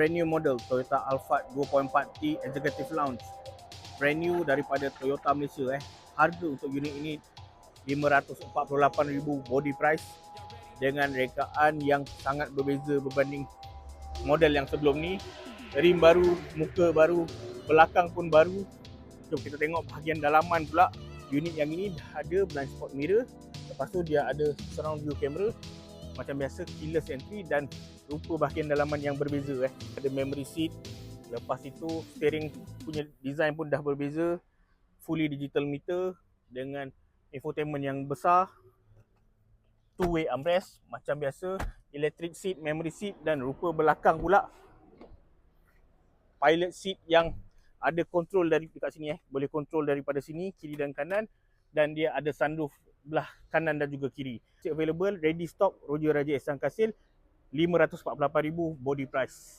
Brand new model Toyota Alphard 2.4T Executive Lounge. Brand new daripada Toyota Malaysia. Harga untuk unit ini RM548,000 body price dengan rekaan yang sangat berbeza berbanding model yang sebelum ni. Rim baru, muka baru, belakang pun baru. Jom kita tengok bahagian dalaman pula. Unit yang ini dah ada blind spot mirror. Lepas tu dia ada surround view camera. Macam biasa keyless entry dan rupa bahagian dalaman yang berbeza. Ada memory seat. Lepas itu steering punya design pun dah berbeza. Fully digital meter dengan infotainment yang besar. Two-way armrest macam biasa. Electric seat, memory seat dan rupa belakang pula. Pilot seat yang ada kontrol dari dekat sini. Boleh kontrol daripada sini, kiri dan kanan. Dan dia ada sunroof belah kanan dan juga kiri. Available, ready stock, Roger Raja Ehsan Kasil, RM548,000 body price.